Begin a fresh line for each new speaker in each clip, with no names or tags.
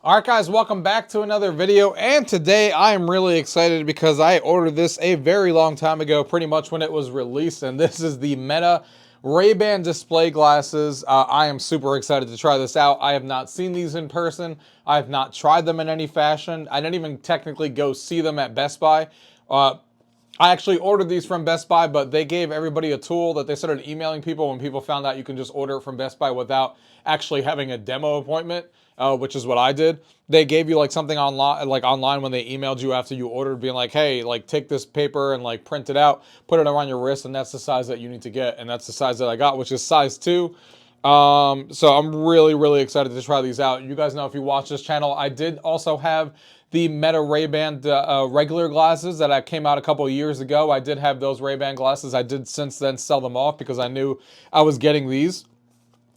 Alright guys, welcome back to another video, and today I am really excited because I ordered this a very long time ago, pretty much when it was released, and this is the Meta Ray-Ban display glasses. I am super excited to try this out. I have not seen these in person. I have not tried them in any fashion. I didn't even technically go see them at Best Buy. I actually ordered these from Best Buy, but they gave everybody a tool that they started emailing people when people found out you can just order it from Best Buy without actually having a demo appointment, which is what I did. They gave you like something online when they emailed you after you ordered, being like, hey, like take this paper and like print it out, put it around your wrist, and that's the size that you need to get. And that's the size that I got, which is size 2. So I'm really excited to try these out. You guys know, if you watch this channel, I did also have the Meta Ray-Ban regular glasses that I came out a couple years ago. I did have those Ray-Ban glasses. I did since then sell them off because I knew I was getting these.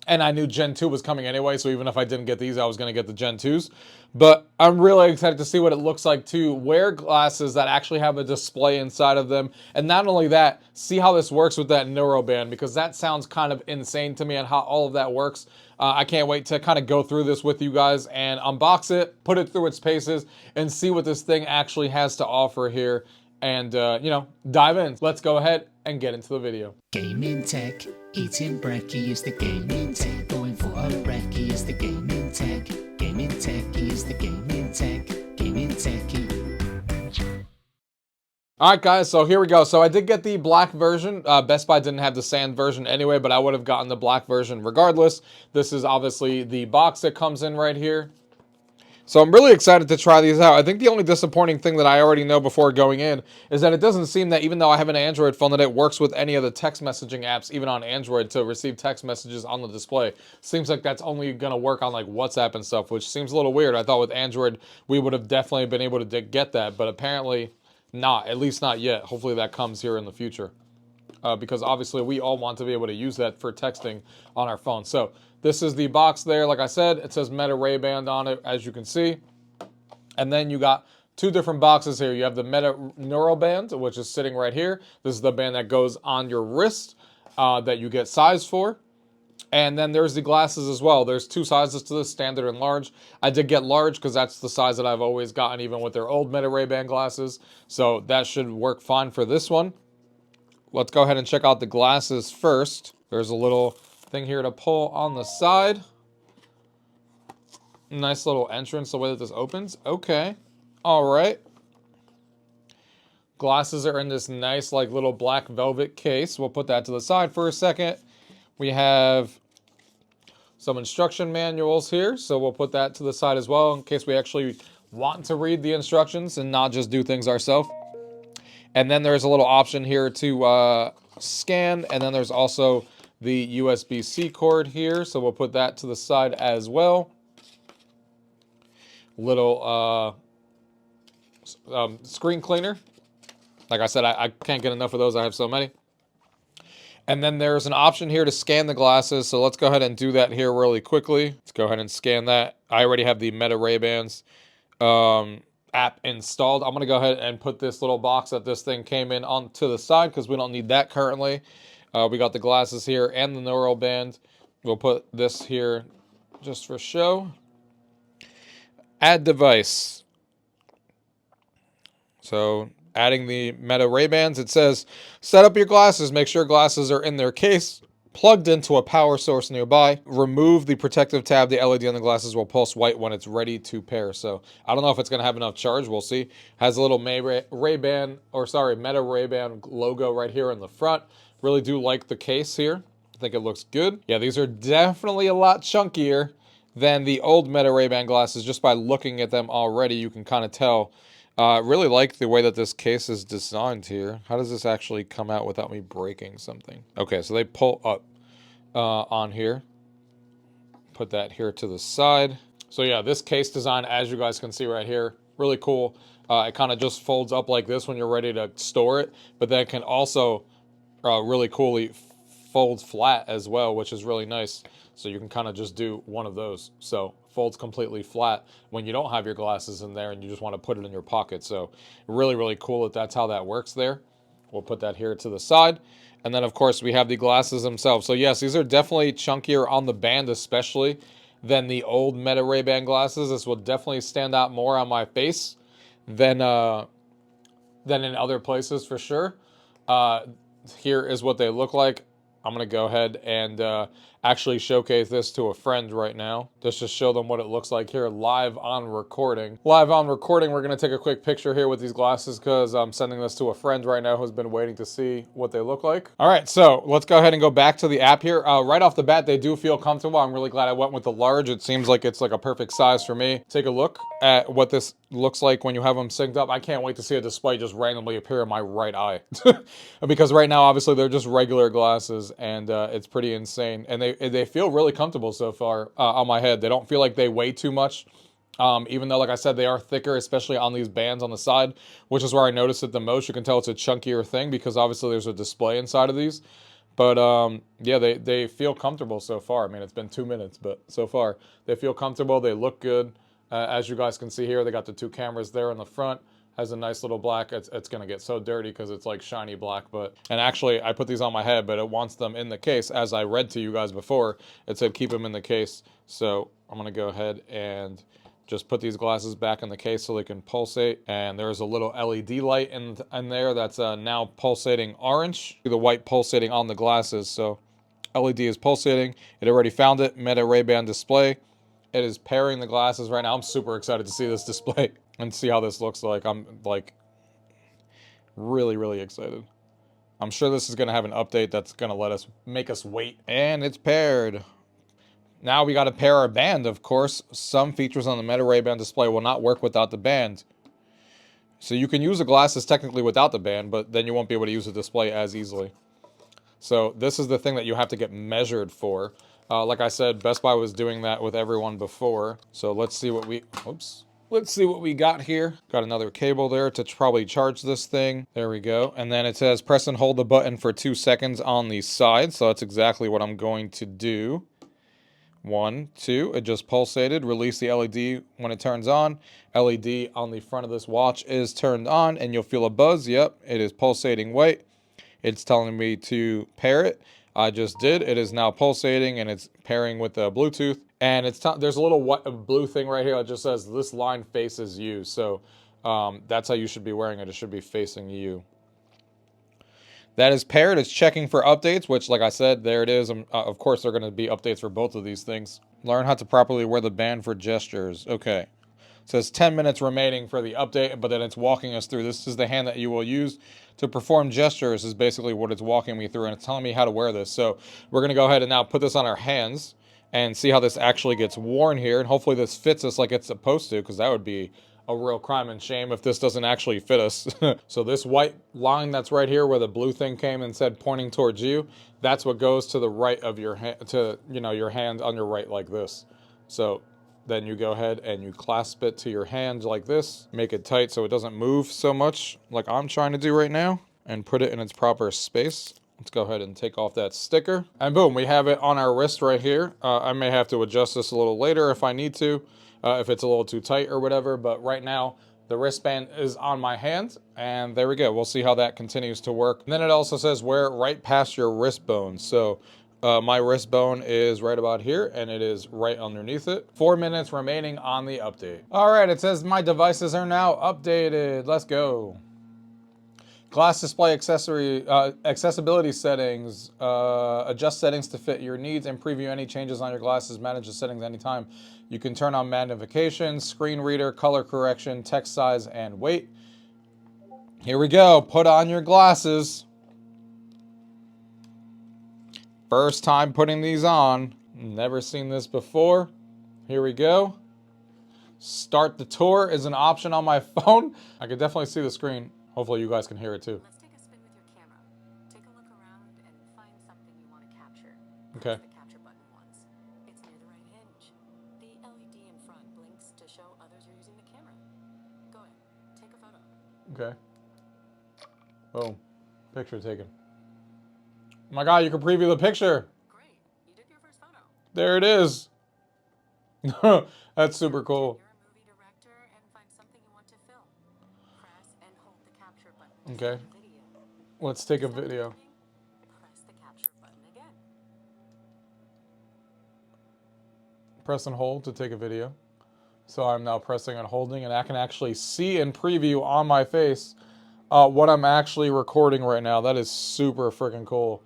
And I knew Gen 2 was coming anyway, so even if I didn't get these, I was going to get the Gen 2s. But I'm really excited to see what it looks like to wear glasses that actually have a display inside of them. And not only that, see how this works with that Neuroband, because that sounds kind of insane to me and how all of that works. I can't wait to kind of go through this with you guys and unbox it, put it through its paces, and see what this thing actually has to offer here. And, dive in. Let's go ahead and get into the video.
Gaming tech, eating brekkie is the gaming tech. Going for a brekkie is the gaming tech. Gaming techie is the gaming tech. Gaming techie.
Alright guys, so here we go. So I did get the black version. Best Buy didn't have the sand version anyway, but I would have gotten the black version regardless. This is obviously the box that comes in right here. So I'm really excited to try these out. I think the only disappointing thing that I already know before going in is that it doesn't seem that, even though I have an Android phone, that it works with any of the text messaging apps, even on Android, to receive text messages on the display. Seems like that's only going to work on like WhatsApp and stuff, which seems a little weird. I thought with Android we would have definitely been able to get that, but apparently not, at least not yet. Hopefully that comes here in the future. Because obviously we all want to be able to use that for texting on our phone. So this is the box there. Like I said, it says Meta Ray-Ban on it, as you can see. And then you got two different boxes here. You have the Meta Neuroband, which is sitting right here. This is the band that goes on your wrist that you get size for. And then there's the glasses as well. There's two sizes to this, standard and large. I did get large because that's the size that I've always gotten, even with their old Meta Ray-Ban glasses. So that should work fine for this one. Let's go ahead and check out the glasses first. There's a little thing here to pull on the side. Nice little entrance, the way that this opens. Okay. All right. Glasses are in this nice, like, little black velvet case. We'll put that to the side for a second. We have some instruction manuals here, so we'll put that to the side as well in case we actually want to read the instructions and not just do things ourselves. And then there's a little option here to scan, and then there's also the USB-C cord here, so we'll put that to the side as well. Little screen cleaner. Like I said, I can't get enough of those. I have so many. And then there's an option here to scan the glasses, so let's go ahead and do that here really quickly. Let's go ahead and scan that. I already have the Meta Ray-Bans app installed. I'm going to go ahead and put this little box that this thing came in on to the side because we don't need that currently. We got the glasses here and the Neuroband. We'll put this here just for show. Add device. So adding the Meta Ray-Bans, it says set up your glasses. Make sure glasses are in their case, plugged into a power source nearby. Remove the protective tab. The LED on the glasses will pulse white when it's ready to pair. So I don't know if it's going to have enough charge. We'll see. Has a little Meta Ray-Ban logo right here in the front. Really do like the case here. I think it looks good. Yeah, these are definitely a lot chunkier than the old Meta Ray-Ban glasses. Just by looking at them already, you can kind of tell. Really like the way that this case is designed here. How does this actually come out without me breaking something? Okay, so they pull up on here. Put that here to the side. So yeah, this case design, as you guys can see right here, really cool. It kind of just folds up like this when you're ready to store it, but then it can also really coolly fold flat as well, which is really nice. So you can kind of just do one of those. So folds completely flat when you don't have your glasses in there and you just want to put it in your pocket. So really cool that that's how that works there. We'll put that here to the side. And then of course we have the glasses themselves. So yes, these are definitely chunkier on the band especially. than the old Meta Ray-Ban glasses. This will definitely stand out more on my face than in other places for sure. Here is what they look like. I'm going to go ahead and actually showcase this to a friend right now. Just to show them what it looks like here live on recording. Live on recording, we're going to take a quick picture here with these glasses because I'm sending this to a friend right now who's been waiting to see what they look like. All right, so let's go ahead and go back to the app here. Right off the bat, they do feel comfortable. I'm really glad I went with the large. It seems like it's like a perfect size for me. Take a look at what this looks like when you have them synced up. I can't wait to see a display just randomly appear in my right eye. Because right now, obviously, they're just regular glasses, and it's pretty insane. And they feel really comfortable so far on my head. They don't feel like they weigh too much. Even though, like I said, they are thicker, especially on these bands on the side, which is where I noticed it the most. You can tell it's a chunkier thing because obviously there's a display inside of these. But yeah, they feel comfortable so far. I mean, it's been 2 minutes, but so far they feel comfortable. They look good. As you guys can see here, they got the 2 cameras there in the front. Has a nice little black. It's going to get so dirty because it's like shiny black. And actually, I put these on my head, but it wants them in the case. As I read to you guys before, it said keep them in the case. So I'm going to go ahead and just put these glasses back in the case so they can pulsate. And there's a little LED light in there that's now pulsating orange. The white pulsating on the glasses. So LED is pulsating. It already found it. Meta Ray-Ban display. It is pairing the glasses right now. I'm super excited to see this display and see how this looks like. I'm like really, really excited. I'm sure this is going to have an update that's going to make us wait. And it's paired. Now we got to pair our band, of course. Some features on the Meta Ray-Ban display will not work without the band. So you can use the glasses technically without the band, but then you won't be able to use the display as easily. So this is the thing that you have to get measured for. Like I said, Best Buy was doing that with everyone before. So let's see what we got here. Got another cable there to probably charge this thing. There we go. And then it says press and hold the button for 2 seconds on the side. So that's exactly what I'm going to do. 1, 2, it just pulsated. Release the LED when it turns on. LED on the front of this watch is turned on and you'll feel a buzz. Yep, it is pulsating white. It's telling me to pair it. I just did. It is now pulsating and it's pairing with the Bluetooth. And there's a little blue thing right here that just says this line faces you. So that's how you should be wearing it. It should be facing you. That is paired. It's checking for updates, which, like I said, there it is. Of course, there are going to be updates for both of these things. Learn how to properly wear the band for gestures. Okay. It says 10 minutes remaining for the update, but then it's walking us through. This is the hand that you will use to perform gestures is basically what it's walking me through, and it's telling me how to wear this. So we're going to go ahead and now put this on our hands and see how this actually gets worn here. And hopefully this fits us like it's supposed to, because that would be a real crime and shame if this doesn't actually fit us. So this white line that's right here where the blue thing came and said pointing towards you, that's what goes to the right of your hand, to, you know, your hand on your right like this. So then you go ahead and you clasp it to your hand like this, make it tight so it doesn't move so much like I'm trying to do right now, and put it in its proper space. Let's go ahead and take off that sticker. And boom, we have it on our wrist right here. I may have to adjust this a little later if I need to, if it's a little too tight or whatever. But right now, the wristband is on my hand. And there we go. We'll see how that continues to work. And then it also says wear it right past your wrist bone. So my wrist bone is right about here, and it is right underneath it. 4 minutes remaining on the update. All right, it says my devices are now updated. Let's go. Glass display accessibility settings, adjust settings to fit your needs and preview any changes on your glasses, manage the settings anytime. You can turn on magnification, screen reader, color correction, text size, and weight. Here we go, put on your glasses. First time putting these on, never seen this before. Here we go. Start the tour is an option on my phone. I can definitely see the screen. Hopefully you guys can hear it too.
Let's take a spin with your camera. Take a look around and find something you want to capture.
Okay.
Press the capture button once. It's near the right hinge. The LED in front blinks to show others are using the camera. Go ahead. Take a photo.
Okay. Boom. Picture taken. Oh my God, you can preview the picture.
Great. You took your first photo.
There it is. That's super cool.
You're a movie director and find something you want to film. Press and hold the capture button to
Okay.
take a video.
Let's take a
Stop
video.
recording. Press the capture button again.
press and hold to take a video. So I'm now pressing and holding, and I can actually see in preview on my face what I'm actually recording right now. That is super freaking cool.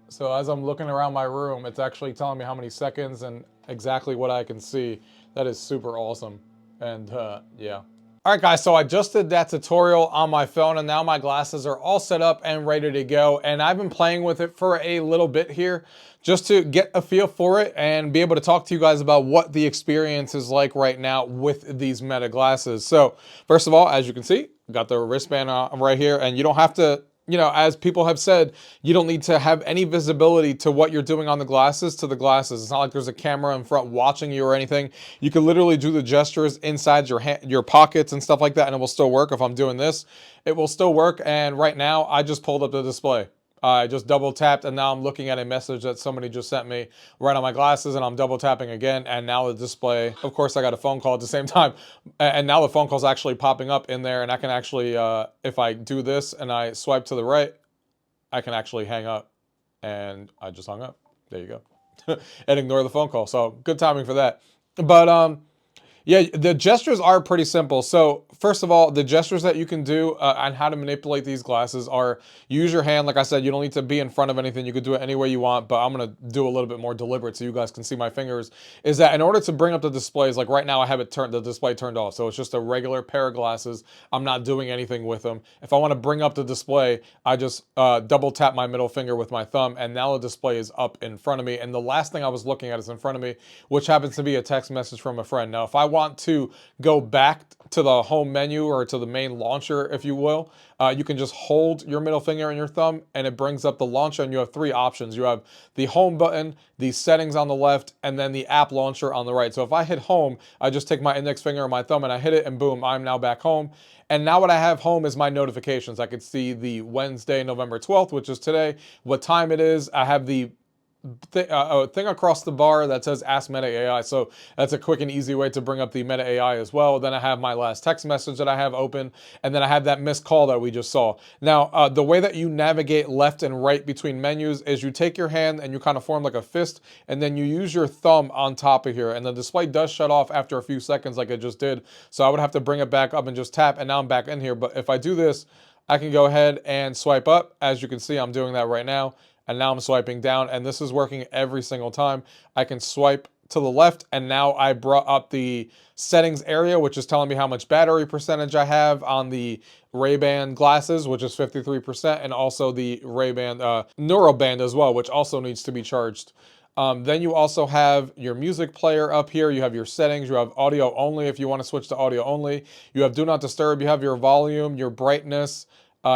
So as I'm looking around my room, it's actually telling me how many seconds and exactly what I can see. That is super awesome. And yeah. All right, guys, so I just did that tutorial on my phone, and now my glasses are all set up and ready to go. And I've been playing with it for a little bit here just to get a feel for it and be able to talk to you guys about what the experience is like right now with these Meta glasses. So first of all, as you can see, got the wristband right here, and you don't have to, you know, as people have said, you don't need to have any visibility to what you're doing on the glasses to the glasses. It's not like there's a camera in front watching you or anything. You can literally do the gestures inside your pockets and stuff like that, and it will still work. If I'm doing this, it will still work. And right now, I just pulled up the display. I just double tapped, and now I'm looking at a message that somebody just sent me right on my glasses, and I'm double tapping again, and now the display, of course, I got a phone call at the same time, and now the phone call's actually popping up in there, and I can actually, if I do this and I swipe to the right, I can actually hang up, and I just hung up. There you go. And ignore the phone call. So good timing for that. But yeah, the gestures are pretty simple. So first of all, the gestures that you can do on how to manipulate these glasses are use your hand. Like I said, you don't need to be in front of anything. You could do it any way you want, but I'm going to do a little bit more deliberate so you guys can see my fingers. Is that in order to bring up the displays, like right now I have it turned, the display turned off. So it's just a regular pair of glasses. I'm not doing anything with them. If I want to bring up the display, I just double tap my middle finger with my thumb, and now the display is up in front of me. And the last thing I was looking at is in front of me, which happens to be a text message from a friend. Now, if I want to go back to the home menu or to the main launcher, if you will, you can just hold your middle finger and your thumb, and it brings up the launcher, and you have three options. You have the home button, the settings on the left, and then the app launcher on the right. So if I hit home, I just take my index finger and my thumb and I hit it, and boom, I'm now back home. And now what I have home is my notifications. I could see the Wednesday, November 12th, which is today, what time it is. I have the thing across the bar that says Ask Meta AI. So that's a quick and easy way to bring up the Meta AI as well. Then I have my last text message that I have open, and then I have that missed call that we just saw. Now, the way that you navigate left and right between menus is you take your hand and you kind of form like a fist, and then you use your thumb on top of here, and the display does shut off after a few seconds like it just did. So I would have to bring it back up and just tap, and now I'm back in here. But if I do this, I can go ahead and swipe up. As you can see, I'm doing that right now. And now I'm swiping down, and this is working every single time. I can swipe to the left, and now I brought up the settings area, which is telling me how much battery percentage I have on the Ray-Ban glasses, which is 53%, and also the Ray-Ban Neuroband as well, which also needs to be charged. Then you also have your music player up here. You have your settings. You have audio only if you want to switch to audio only. You have do not disturb. You have your volume, your brightness.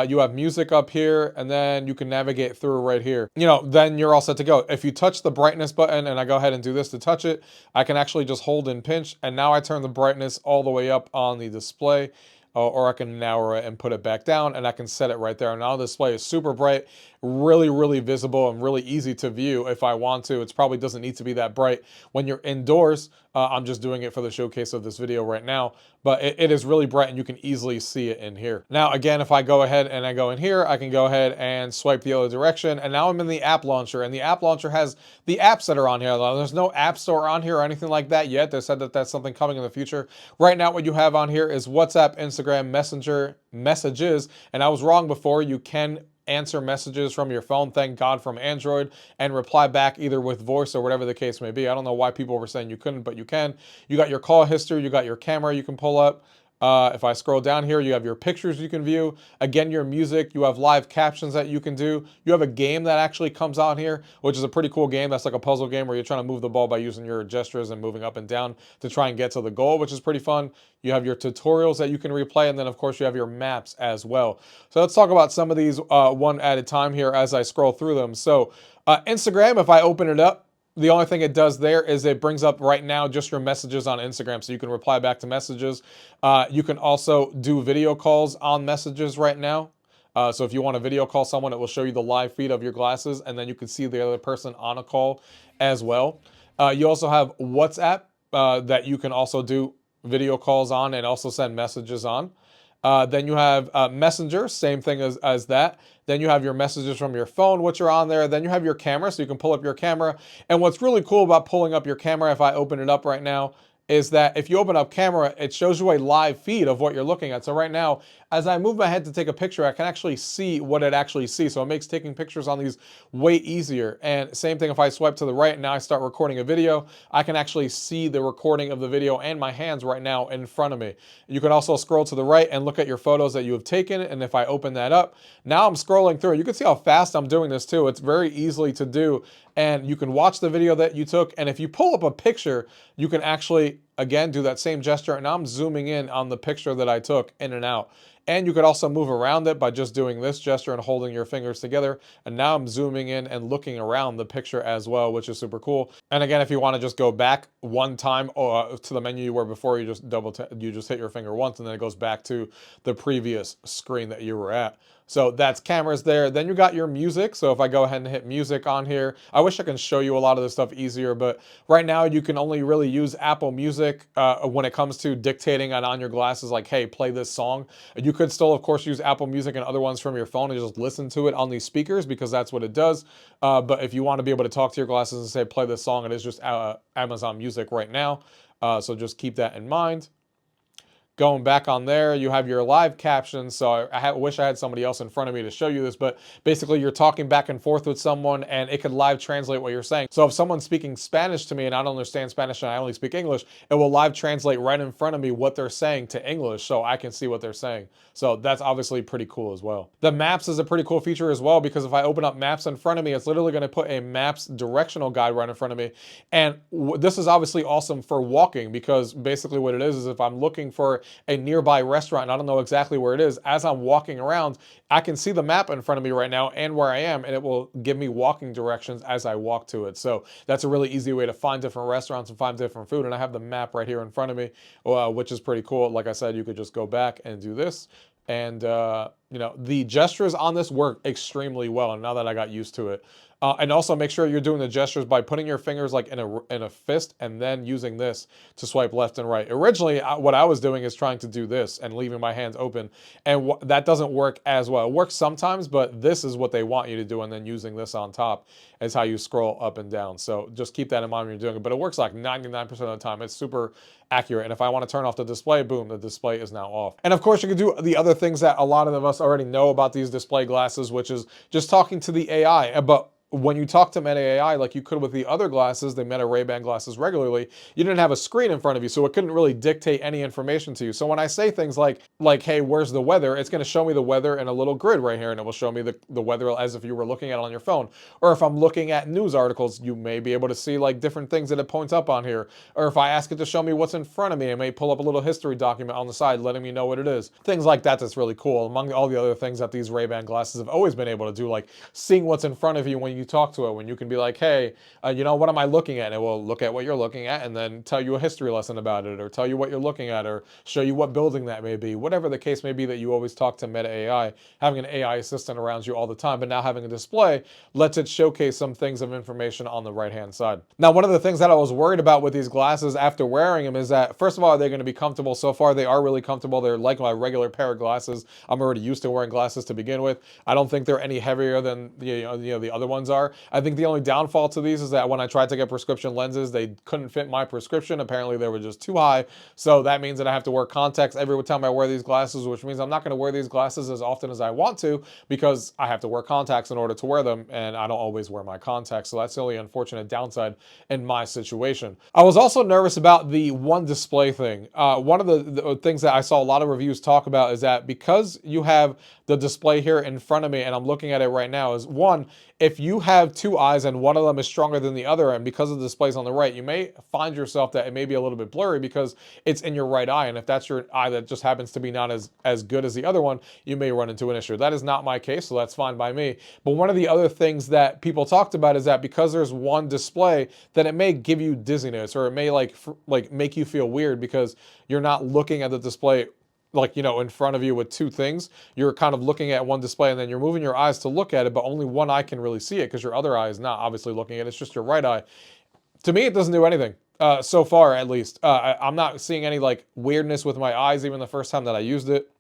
You have music up here, and then you can navigate through right here. You know, then you're all set to go. If you touch the brightness button, and I go ahead and do this to touch it, I can actually just hold and pinch, and now I turn the brightness all the way up on the display. Or I can narrow it and put it back down, and I can set it right there. And now the display is super bright, really, really visible, and really easy to view if I want to. It probably doesn't need to be that bright when you're indoors. I'm just doing it for the showcase of this video right now, but it is really bright, and you can easily see it in here. Now, again, if I go ahead and I go in here, I can go ahead and swipe the other direction, and now I'm in the app launcher, and the app launcher has the apps that are on here. There's no app store on here or anything like that yet. They said that that's something coming in the future. Right now, what you have on here is WhatsApp, Instagram, Messenger, Messages, and I was wrong before. You can answer messages from your phone, thank God, from Android, and reply back either with voice or whatever the case may be. I don't know why people were saying you couldn't, but you can. You got your call history, you got your camera you can pull up. If I scroll down here, you have your pictures you can view. Again, your music. You have live captions that you can do. You have a game that actually comes out here, which is a pretty cool game. That's like a puzzle game where you're trying to move the ball by using your gestures and moving up and down to try and get to the goal, which is pretty fun. You have your tutorials that you can replay, and then, of course, you have your maps as well. So let's talk about some of these one at a time here as I scroll through them. So Instagram, if I open it up, the only thing it does there is it brings up right now just your messages on Instagram, so you can reply back to messages. You can also do video calls on messages right now. So if you want to video call someone, it will show you the live feed of your glasses, and then you can see the other person on a call as well. You also have WhatsApp that you can also do video calls on and also send messages on. Then you have Messenger, same thing as that. Then you have your messages from your phone, which are on there. Then you have your camera, so you can pull up your camera. And what's really cool about pulling up your camera, if I open it up right now, is that if you open up camera, it shows you a live feed of what you're looking at. So right now, as I move my head to take a picture, I can actually see what it actually sees. So it makes taking pictures on these way easier. And same thing if I swipe to the right and now I start recording a video, I can actually see the recording of the video and my hands right now in front of me. You can also scroll to the right and look at your photos that you have taken. And if I open that up, now I'm scrolling through. You can see how fast I'm doing this too. It's very easily to do. And you can watch the video that you took. And if you pull up a picture, you can actually, again, do that same gesture. And I'm zooming in on the picture that I took in and out. And you could also move around it by just doing this gesture and holding your fingers together. And now I'm zooming in and looking around the picture as well, which is super cool. And again, if you want to just go back one time to the menu you were before, you just hit your finger once and then it goes back to the previous screen that you were at. So that's cameras there. Then you got your music. So if I go ahead and hit music on here, I wish I can show you a lot of this stuff easier, but right now you can only really use Apple Music when it comes to dictating on your glasses, like, hey, play this song. You could still, of course, use Apple Music and other ones from your phone and just listen to it on these speakers because that's what it does. But if you want to be able to talk to your glasses and say, play this song, it is just Amazon Music right now. So just keep that in mind. Going back on there, you have your live captions. So I wish I had somebody else in front of me to show you this, but basically you're talking back and forth with someone and it could live translate what you're saying. So if someone's speaking Spanish to me and I don't understand Spanish and I only speak English, it will live translate right in front of me what they're saying to English so I can see what they're saying. So that's obviously pretty cool as well. The maps is a pretty cool feature as well because if I open up maps in front of me, it's literally going to put a maps directional guide right in front of me. And this is obviously awesome for walking because basically what it is if I'm looking for a nearby restaurant and I don't know exactly where it is, as I'm walking around, I can see the map in front of me right now and where I am, and it will give me walking directions as I walk to it. So that's a really easy way to find different restaurants and find different food. And I have the map right here in front of me, which is pretty cool. Like I said, you could just go back and do this. And, you know, the gestures on this work extremely well. And now that I got used to it, and also make sure you're doing the gestures by putting your fingers like in a fist and then using this to swipe left and right. Originally, what I was doing is trying to do this and leaving my hands open. And that doesn't work as well. It works sometimes, but this is what they want you to do. And then using this on top is how you scroll up and down. So just keep that in mind when you're doing it. But it works like 99% of the time. It's super accurate. And if I want to turn off the display, boom, the display is now off. And of course, you can do the other things that a lot of us already know about these display glasses, which is just talking to the AI. But when you talk to Meta AI, like you could with the other glasses, the Meta Ray-Ban glasses regularly, you didn't have a screen in front of you, so it couldn't really dictate any information to you. So when I say things like, hey, where's the weather? It's going to show me the weather in a little grid right here, and it will show me the weather as if you were looking at it on your phone. Or if I'm looking at news articles, you may be able to see like different things that it points up on here. Or if I ask it to show me what's in front of me, it may pull up a little history document on the side letting me know what it is. Things like that that's really cool. Among all the other things that these Ray-Ban glasses have always been able to do, like seeing what's in front of you when you talk to it, when you can be like, hey, you know, what am I looking at? And it will look at what you're looking at and then tell you a history lesson about it, or tell you what you're looking at, or show you what building that may be. Whatever the case may be that you always talk to Meta AI, having an AI assistant around you all the time, but now having a display lets it showcase some things of information on the right-hand side. Now, one of the things that I was worried about with these glasses after wearing them is that, first of all, are they going to be comfortable? So far, they are really comfortable. They're like my regular pair of glasses. I'm already used to wearing glasses to begin with. I don't think they're any heavier than the other ones are. I think the only downfall to these is that when I tried to get prescription lenses, they couldn't fit my prescription. Apparently, they were just too high. So that means that I have to wear contacts every time I wear these glasses, which means I'm not going to wear these glasses as often as I want to because I have to wear contacts in order to wear them, and I don't always wear my contacts. So that's the only unfortunate downside in my situation. I was also nervous about the one display thing. One of the things that I saw a lot of reviews talk about is that because you have the display here in front of me and I'm looking at it right now, is one, if you have two eyes and one of them is stronger than the other, and because of the displays on the right, you may find yourself that it may be a little bit blurry because it's in your right eye. And if that's your eye that just happens to be not as good as the other one, you may run into an issue. That is not my case, so that's fine by me. But one of the other things that people talked about is that because there's one display, that it may give you dizziness, or it may like make you feel weird because you're not looking at the display like, you know, in front of you with two things. You're kind of looking at one display and then you're moving your eyes to look at it, but only one eye can really see it because your other eye is not obviously looking at it. It's just your right eye. To me, it doesn't do anything. So far, at least. I'm not seeing any like weirdness with my eyes even the first time that I used it.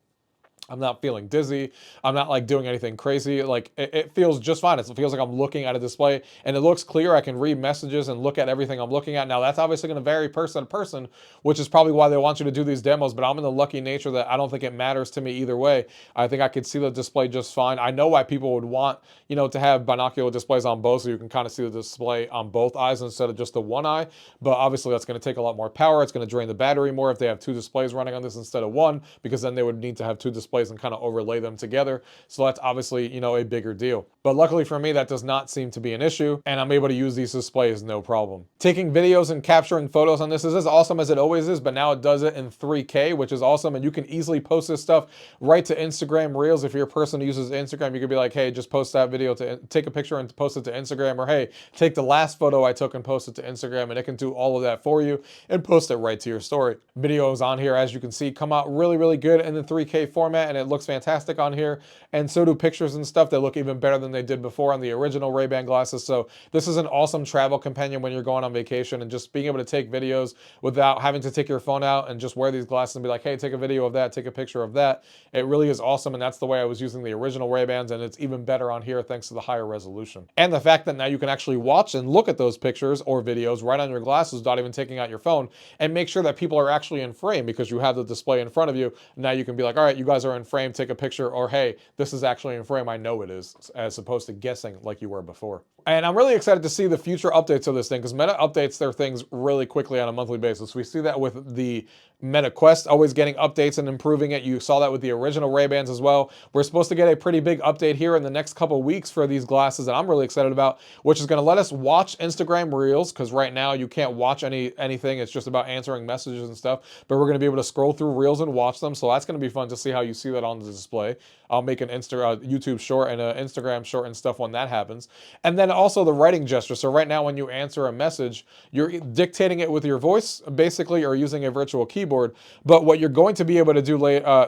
I'm not feeling dizzy. I'm not like doing anything crazy. Like it feels just fine. It feels like I'm looking at a display and it looks clear. I can read messages and look at everything I'm looking at. Now that's obviously going to vary person to person, which is probably why they want you to do these demos, but I'm in the lucky nature that I don't think it matters to me either way. I think I could see the display just fine. I know why people would want, you know, to have binocular displays on both so you can kind of see the display on both eyes instead of just the one eye, but obviously that's going to take a lot more power. It's going to drain the battery more if they have two displays running on this instead of one, because then they would need to have two displays and kind of overlay them together. So that's obviously, you know, a bigger deal. But luckily for me, that does not seem to be an issue, and I'm able to use these displays no problem. Taking videos and capturing photos on this is as awesome as it always is, but now it does it in 3K, which is awesome, and you can easily post this stuff right to Instagram Reels. If you're a person who uses Instagram, you could be like, hey, just post that video, to take a picture and post it to Instagram, or hey, take the last photo I took and post it to Instagram, and it can do all of that for you and post it right to your story. Videos on here, as you can see, come out really, really good in the 3K format, and it looks fantastic on here, and so do pictures and stuff. They look even better than they did before on the original Ray-Ban glasses. So this is an awesome travel companion when you're going on vacation, and just being able to take videos without having to take your phone out and just wear these glasses and be like, hey, take a video of that, take a picture of that. It really is awesome, and that's the way I was using the original Ray-Bans, and it's even better on here thanks to the higher resolution. And the fact that now you can actually watch and look at those pictures or videos right on your glasses without even taking out your phone, and make sure that people are actually in frame because you have the display in front of you. Now you can be like, all right, you guys are in frame, take a picture, or hey, this is actually in frame, I know it is, as opposed to guessing like you were before. And I'm really excited to see the future updates of this thing, because Meta updates their things really quickly on a monthly basis. We see that with the Meta Quest always getting updates and improving it. You saw that with the original Ray-Bans as well. We're supposed to get a pretty big update here in the next couple weeks for these glasses that I'm really excited about, which is going to let us watch Instagram Reels, because right now you can't watch anything. It's just about answering messages and stuff, but we're going to be able to scroll through Reels and watch them. So that's going to be fun to see how you see that on the display. I'll make an YouTube short and an Instagram short and stuff when that happens. And then also the writing gesture. So right now when you answer a message, you're dictating it with your voice, basically, or using a virtual keyboard. But what you're going to be able to do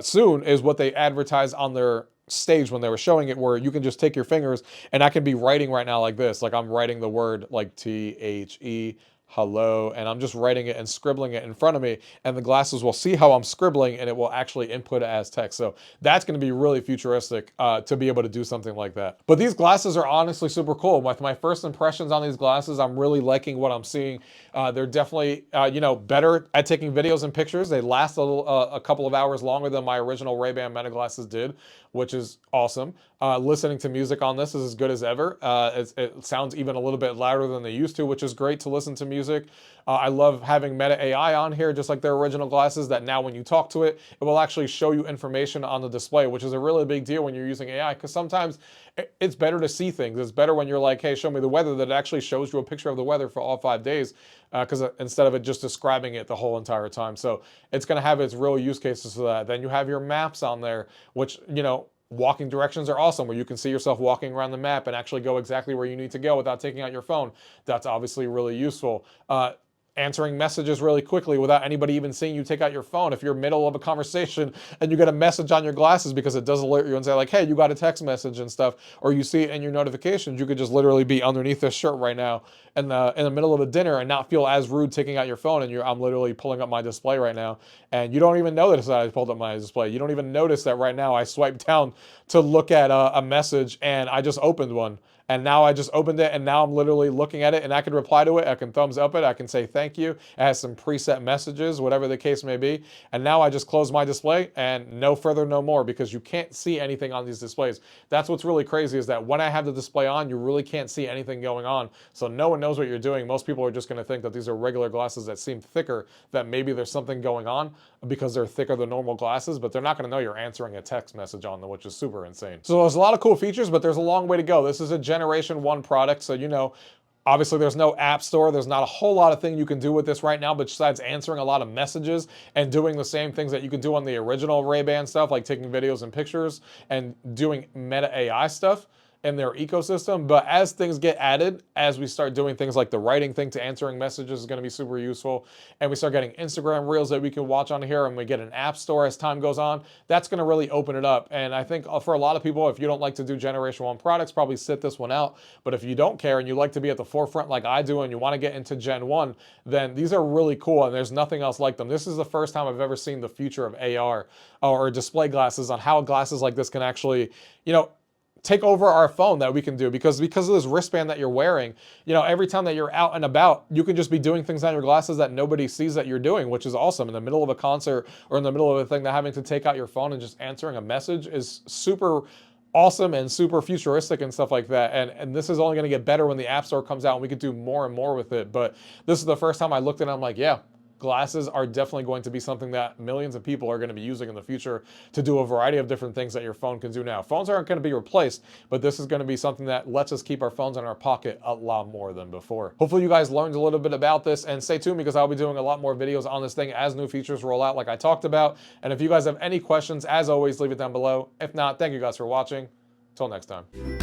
soon is what they advertise on their stage when they were showing it, where you can just take your fingers, and I can be writing right now like this. Like I'm writing the word like THE, hello, and I'm just writing it and scribbling it in front of me, and the glasses will see how I'm scribbling, and it will actually input it as text. So that's going to be really futuristic to be able to do something like that. But these glasses are honestly super cool. With my first impressions on these glasses, I'm really liking what I'm seeing. They're definitely, you know, better at taking videos and pictures. They last a couple of hours longer than my original Ray-Ban Meta glasses did, which is awesome. Listening to music on this is as good as ever. It sounds even a little bit louder than they used to, which is great to listen to music. I love having Meta AI on here, just like their original glasses, that now when you talk to it, it will actually show you information on the display, which is a really big deal when you're using AI, because sometimes it's better to see things. It's better when you're like, hey, show me the weather, that it actually shows you a picture of the weather for all 5 days, because instead of it just describing it the whole entire time. So it's going to have its real use cases for that. Then you have your maps on there, which, you know, walking directions are awesome, where you can see yourself walking around the map and actually go exactly where you need to go without taking out your phone. That's obviously really useful. Answering messages really quickly without anybody even seeing you take out your phone. If you're middle of a conversation and you get a message on your glasses, because it does alert you and say like, hey, you got a text message and stuff, or you see it in your notifications, you could just literally be underneath this shirt right now in the middle of a dinner and not feel as rude taking out your phone. And I'm literally pulling up my display right now, and you don't even notice that I pulled up my display. You don't even notice that right now I swiped down to look at a message, and I just opened one. And now I just opened it, and now I'm literally looking at it, and I can reply to it. I can thumbs up it. I can say thank you. It has some preset messages, whatever the case may be. And now I just close my display, and no further, no more, because you can't see anything on these displays. That's what's really crazy, is that when I have the display on, you really can't see anything going on. So no one knows what you're doing. Most people are just going to think that these are regular glasses that seem thicker, that maybe there's something going on because they're thicker than normal glasses, but they're not going to know you're answering a text message on them, which is super insane. So there's a lot of cool features, but there's a long way to go. This is a Generation 1 product, so you know, obviously there's no app store. There's not a whole lot of thing you can do with this right now, but besides answering a lot of messages and doing the same things that you can do on the original Ray-Ban stuff, like taking videos and pictures and doing Meta AI stuff. in their ecosystem. But as things get added, as we start doing things like the writing thing to answering messages is going to be super useful, and we start getting Instagram reels that we can watch on here, and we get an app store as time goes on, that's going to really open it up. And I think for a lot of people, if you don't like to do Generation 1 products, probably sit this one out. But if you don't care and you like to be at the forefront like I do and you want to get into Gen 1, then these are really cool, and there's nothing else like them. This is the first time I've ever seen the future of AR or display glasses, on how glasses like this can actually, take over our phone, that we can do, because of this wristband that you're wearing, every time that you're out and about, you can just be doing things on your glasses that nobody sees that you're doing, which is awesome. In the middle of a concert or in the middle of a thing, that having to take out your phone and just answering a message is super awesome and super futuristic and stuff like that. And this is only going to get better when the App Store comes out and we could do more and more with it. But this is the first time I looked at it, I'm like, yeah, glasses are definitely going to be something that millions of people are going to be using in the future to do a variety of different things that your phone can do now. Phones aren't going to be replaced, but this is going to be something that lets us keep our phones in our pocket a lot more than before. Hopefully you guys learned a little bit about this, and stay tuned because I'll be doing a lot more videos on this thing as new features roll out like I talked about. And if you guys have any questions, as always, leave it down below. If not, thank you guys for watching. Till next time.